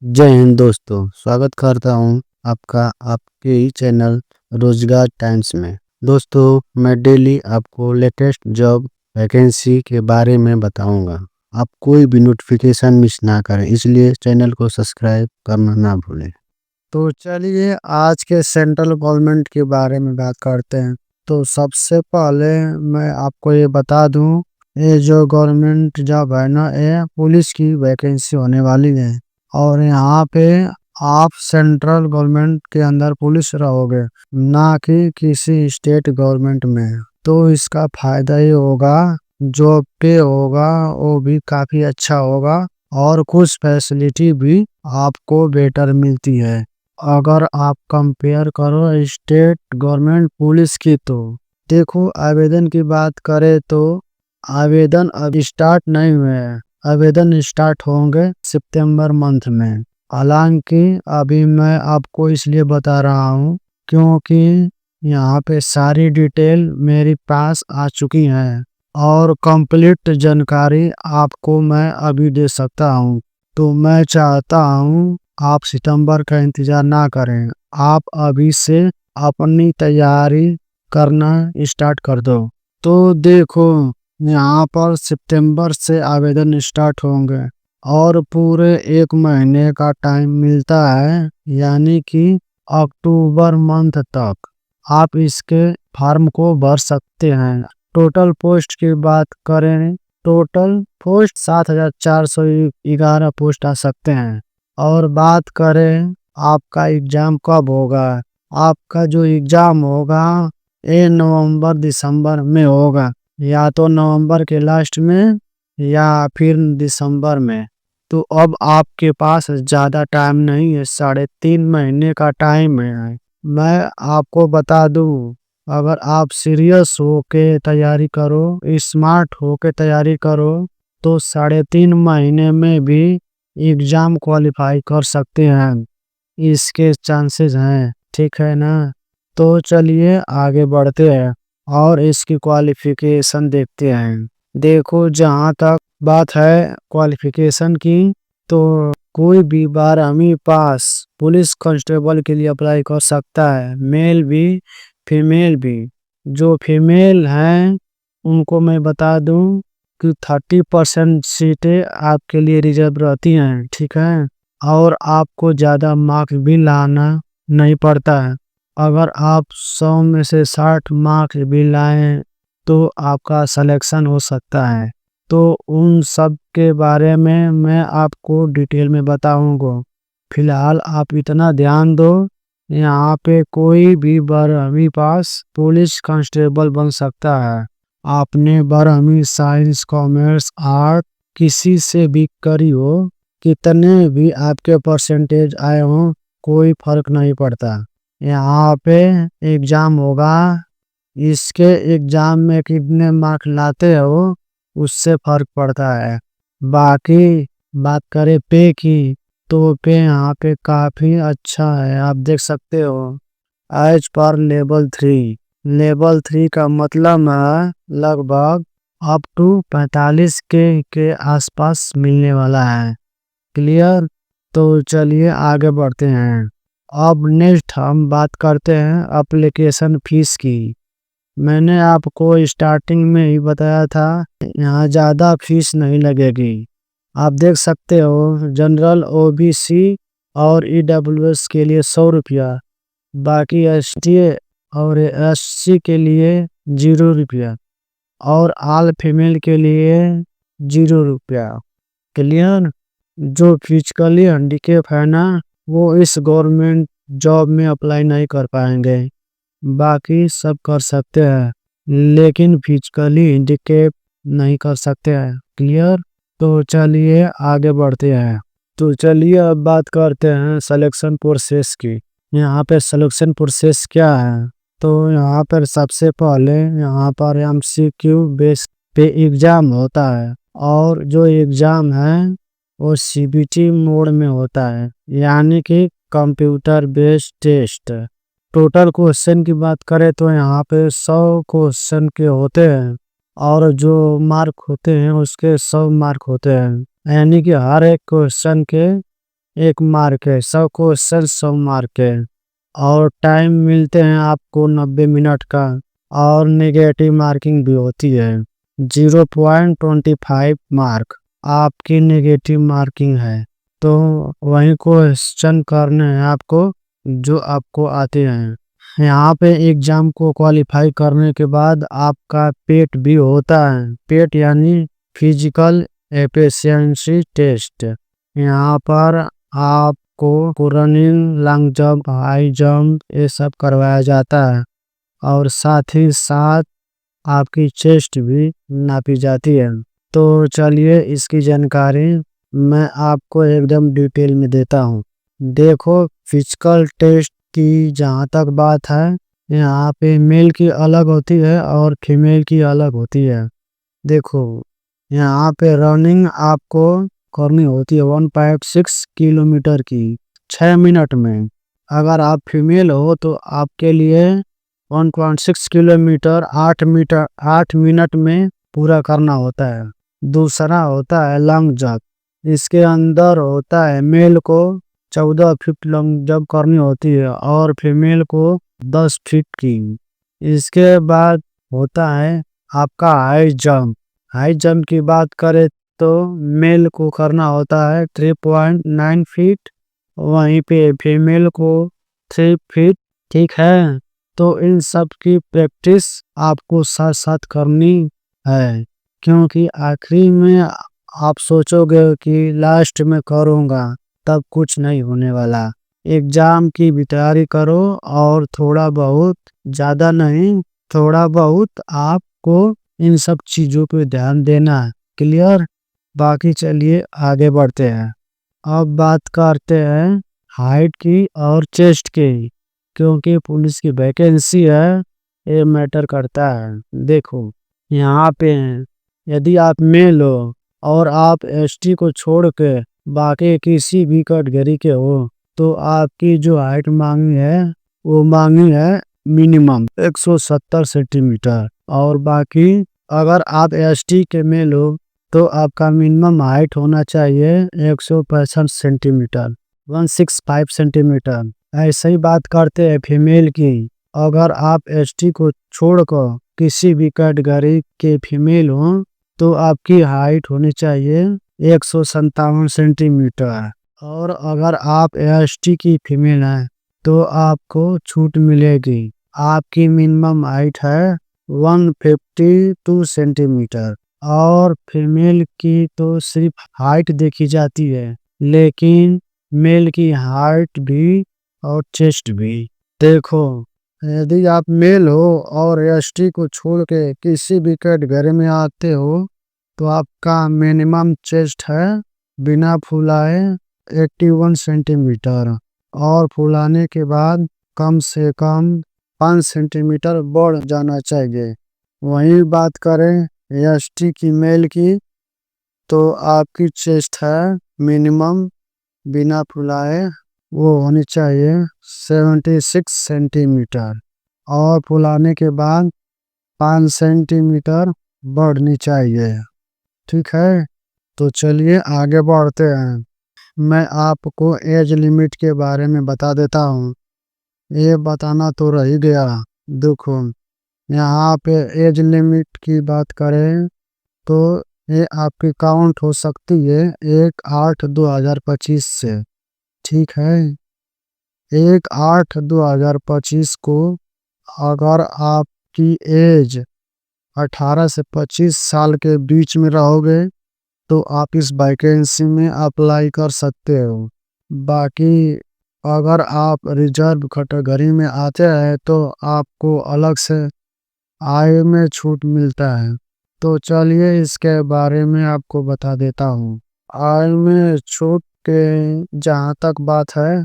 जय हिंद दोस्तों, स्वागत करता हूँ आपका आपके ही चैनल रोजगार टाइम्स में। दोस्तों, मैं डेली आपको लेटेस्ट जॉब वैकेंसी के बारे में बताऊंगा। आप कोई भी नोटिफिकेशन मिस ना करें, इसलिए चैनल को सब्सक्राइब करना ना भूलें। तो चलिए आज के सेंट्रल गवर्नमेंट के बारे में बात करते हैं। तो सबसे पहले मैं आपको ये बता दूं, ये जो गवर्नमेंट जॉब है ना, ये पुलिस की वैकेंसी होने वाली है। और यहाँ पे आप सेंट्रल गवर्नमेंट के अंदर पुलिस रहोगे, ना कि किसी स्टेट गवर्नमेंट में। तो इसका फायदा ये होगा, जो पे होगा वो भी काफी अच्छा होगा और कुछ फैसिलिटी भी आपको बेटर मिलती है अगर आप कंपेयर करो स्टेट गवर्नमेंट पुलिस की। तो देखो, आवेदन की बात करें तो आवेदन अभी स्टार्ट नहीं हुए हैं। आवेदन स्टार्ट होंगे सितंबर मंथ में। हालांकि अभी मैं आपको इसलिए बता रहा हूँ क्योंकि यहाँ पे सारी डिटेल मेरे पास आ चुकी है और कंप्लीट जानकारी आपको मैं अभी दे सकता हूँ। तो मैं चाहता हूँ आप सितंबर का इंतजार ना करें, आप अभी से अपनी तैयारी करना स्टार्ट कर दो। तो देखो, यहाँ पर सितंबर से आवेदन स्टार्ट होंगे और पूरे 1 महीने का टाइम मिलता है, यानी कि अक्टूबर मंथ तक आप इसके फॉर्म को भर सकते हैं। टोटल पोस्ट की बात करें, टोटल पोस्ट 7,411 पोस्ट आ सकते हैं। और बात करें आपका एग्जाम कब होगा, आपका जो एग्जाम होगा ये नवंबर दिसंबर में होगा, या तो नवंबर के लास्ट में या फिर दिसंबर में। तो अब आपके पास ज़्यादा टाइम नहीं है, 3.5 महीने का टाइम है। मैं आपको बता दूं, अगर आप सीरियस हो के तैयारी करो, स्मार्ट हो के तैयारी करो, तो 3.5 महीने में भी एग्जाम क्वालिफाई कर सकते हैं। इसके चांसेस हैं, ठीक है ना। तो चलिए आगे बढ़ते हैं और इसकी क्वालिफिकेशन देखते हैं। देखो, जहाँ तक बात है क्वालिफिकेशन की, तो कोई भी 12वीं पास पुलिस कांस्टेबल के लिए अप्लाई कर सकता है, मेल भी फीमेल भी। जो फीमेल हैं उनको मैं बता दूं कि 30% सीटें आपके लिए रिजर्व रहती हैं, ठीक है। और आपको ज़्यादा मार्क्स भी लाना नहीं पड़ता है। अगर आप 100 में से 60 मार्क्स भी लाएं तो आपका सिलेक्शन हो सकता है। तो उन सब के बारे में मैं आपको डिटेल में बताऊंगा। फिलहाल आप इतना ध्यान दो, यहाँ पे कोई भी 12वीं पास पुलिस कांस्टेबल बन सकता है। आपने 12वीं साइंस कॉमर्स आर्ट किसी से भी करी हो, कितने भी आपके परसेंटेज आए हों, कोई फर्क नहीं पड़ता। यहाँ पे एग्जाम होगा, इसके एग्जाम में कितने मार्क्स लाते हो उससे फर्क पड़ता है। बाकी बात करें पे की, तो पे यहाँ पे काफी अच्छा है, आप देख सकते हो। एज पर लेवल 3 का मतलब है लगभग अप टू 45 के आसपास मिलने वाला है। क्लियर। तो चलिए आगे बढ़ते हैं। अब नेक्स्ट हम बात करते हैं एप्लीकेशन फीस की। मैंने आपको स्टार्टिंग में ही बताया था, यहाँ ज़्यादा फीस नहीं लगेगी। आप देख सकते हो, जनरल ओबीसी और ईडब्ल्यूएस के लिए 100 रुपया, बाकी एसटी और एससी के लिए 0 रुपया और ऑल फीमेल के लिए 0 रुपया। क्लियर। जो फिजिकली हैंडीकैप है ना, वो इस गवर्नमेंट जॉब में अप्लाई नहीं कर पाएंगे, बाकी सब कर सकते हैं, लेकिन फिजिकली हैंडीकैप नहीं कर सकते हैं। क्लियर। तो चलिए आगे बढ़ते हैं। तो चलिए अब बात करते हैं सिलेक्शन प्रोसेस की। यहाँ पे सिलेक्शन प्रोसेस क्या है, तो यहाँ पर सबसे पहले यहाँ पर एमसीक्यू बेस पे एग्जाम होता है और जो एग्जाम है वो सीबीटी मोड में होता है, यानी कि computer based test. Total question की बात करें तो यहाँ पे 100 क्वेश्चन के होते हैं और जो मार्क होते हैं उसके 100 मार्क होते हैं, यानी कि हर एक क्वेश्चन के एक मार्क है, 100 क्वेश्चन 100 मार्क है। और टाइम मिलते हैं आपको 90 मिनट का। और नेगेटिव मार्किंग भी होती है, 0.25 मार्क आपकी नेगेटिव मार्किंग है। तो वही क्वेश्चन करने हैं आपको जो आपको आते हैं। यहाँ पे एग्जाम को क्वालिफाई करने के बाद आपका पेट भी होता है। पेट यानी फिजिकल एफिशिएंसी टेस्ट। यहाँ पर आपको running, long jump, high jump ये सब करवाया जाता है। और साथ ही साथ आपकी चेस्ट भी नापी जाती है। तो चलिए इसकी जानकारी मैं आपको एकदम डिटेल में देता हूँ। देखो, फिजिकल टेस्ट की जहाँ तक बात है, यहाँ पे मेल की अलग होती है और फीमेल की अलग होती है। देखो, यहाँ पे रनिंग आपको करनी होती है 1.6 किलोमीटर की 6 मिनट में। अगर आप फीमेल हो तो आपके लिए 1.6 किलोमीटर 8 मिनट में पूरा करना होता है। दूसरा होता है लॉन्ग जंप। इसके अंदर होता है मेल को 14 फीट लॉन्ग जंप करनी होती है और फीमेल को 10 फीट की। इसके बाद होता है आपका हाई जंप। हाई जंप की बात करें तो मेल को करना होता है 3.9 फीट, वहीं पे फीमेल को 3 फीट। ठीक है, तो इन सब की प्रैक्टिस आपको साथ साथ करनी है, क्योंकि आखिरी में आप सोचोगे कि लास्ट में करूँगा, तब कुछ नहीं होने वाला। एग्जाम की भी तैयारी करो और थोड़ा बहुत, ज़्यादा नहीं, थोड़ा बहुत आपको इन सब चीज़ों पे ध्यान देना है। क्लियर? बाकी चलिए आगे बढ़ते हैं। अब बात करते हैं हाइट की और चेस्ट की, क्योंकि पुलिस की वैकेंसी है, ये मैटर करता है। देखो, यहाँ पे हैं, यदि आप मेल हो और आप एसटी को छोड़ के बाकी किसी भी कैटेगरी के हो, तो आपकी जो हाइट मांगी है वो मांगी है मिनिमम 170 सेंटीमीटर। और बाकी अगर आप एसटी के मेल हो तो आपका मिनिमम हाइट होना चाहिए 165 सेंटीमीटर, 165 सेंटीमीटर। ऐसे ही बात करते हैं फीमेल की। अगर आप एसटी को छोड़कर किसी भी कैटेगरी के फीमेल हो तो आपकी हाइट होनी चाहिए 157 सेंटीमीटर। और अगर आप एसटी की फीमेल हैं तो आपको छूट मिलेगी। आपकी मिनिमम हाइट है 152 सेंटीमीटर। और फीमेल की तो सिर्फ हाइट देखी जाती है, लेकिन मेल की हाइट भी और चेस्ट भी। देखो, यदि आप मेल हो और एसटी को छोड़ के किसी भी कैटेगरी में आते हो तो आपका मिनिमम चेस्ट है बिना फुलाए 81 सेंटीमीटर। और फुलाने के बाद कम से कम 5 सेंटीमीटर बढ़ जाना चाहिए। वहीं बात करें एसटी की मेल की, तो आपकी चेस्ट है मिनिमम बिना फुलाए वो होनी चाहिए 76 सेंटीमीटर। और फुलाने के बाद 5 सेंटीमीटर बढ़नी चाहिए। ठीक है, तो चलिए आगे बढ़ते हैं। मैं आपको एज लिमिट के बारे में बता देता हूँ। ये बताना तो रह ही गया। देखो, यहाँ पे एज लिमिट की बात करें तो ये आपकी काउंट हो सकती है 1/8/2025 से। ठीक है, 1/8/2025 को अगर आपकी एज 18 से 25 साल के बीच में रहोगे तो आप इस वैकेंसी में अप्लाई कर सकते हो। बाकी अगर आप रिजर्व कैटेगरी में आते हैं तो आपको अलग से आय में छूट मिलता है। तो चलिए इसके बारे में आपको बता देता हूँ। आय में छूट के जहाँ तक बात है,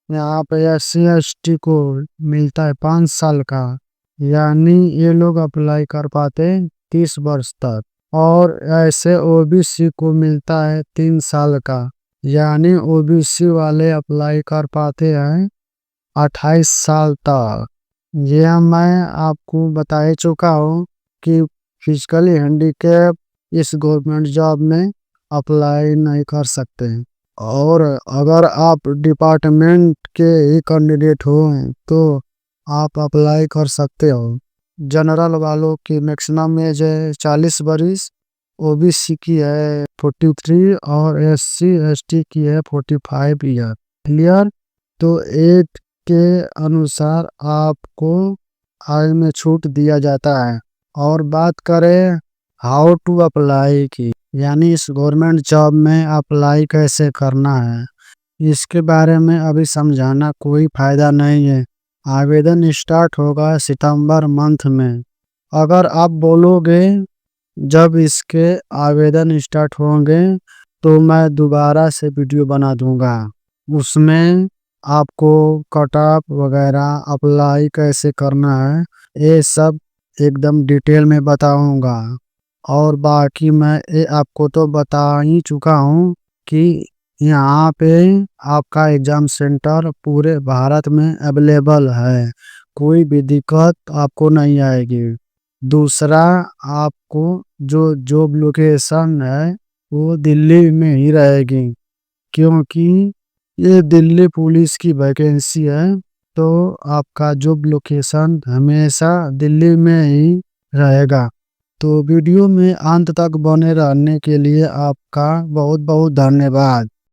यहाँ पे SC/ST को मिलता है 5 साल का, यानी ये लोग अप्लाई कर पाते 30 वर्ष तक। और ऐसे ओबीसी को मिलता है 3 साल का, यानी ओबीसी वाले अप्लाई कर पाते हैं 28 साल तक। यह मैं आपको बता ही चुका हूँ कि फिजिकली हैंडीकैप इस गवर्नमेंट जॉब में अप्लाई नहीं कर सकते। और अगर आप डिपार्टमेंट के ही कैंडिडेट हो तो आप अप्लाई कर सकते हो। जनरल वालों की मैक्सिमम एज है 40 बरिस, ओबीसी की है 43 और एससी एसटी की है 45 ईयर। क्लियर। तो एज के अनुसार आपको आय में छूट दिया जाता है। और बात करें हाउ टू अप्लाई की, यानी इस गवर्नमेंट जॉब में अप्लाई कैसे करना है, इसके बारे में अभी समझाना कोई फायदा नहीं है। आवेदन स्टार्ट होगा सितंबर मंथ में। अगर आप बोलोगे जब इसके आवेदन स्टार्ट होंगे तो मैं दोबारा से वीडियो बना दूंगा, उसमें आपको कट ऑफ वगैरह अप्लाई कैसे करना है ये सब एकदम डिटेल में बताऊंगा। और बाकी मैं ये आपको तो बता ही चुका हूँ कि यहाँ पे आपका एग्जाम सेंटर पूरे भारत में अवेलेबल है, कोई भी दिक्कत आपको नहीं आएगी। दूसरा, आपको जो जॉब लोकेशन है वो दिल्ली में ही रहेगी, क्योंकि ये दिल्ली पुलिस की वैकेंसी है। तो आपका जॉब लोकेशन हमेशा दिल्ली में ही रहेगा। तो वीडियो में अंत तक बने रहने के लिए आपका बहुत बहुत धन्यवाद।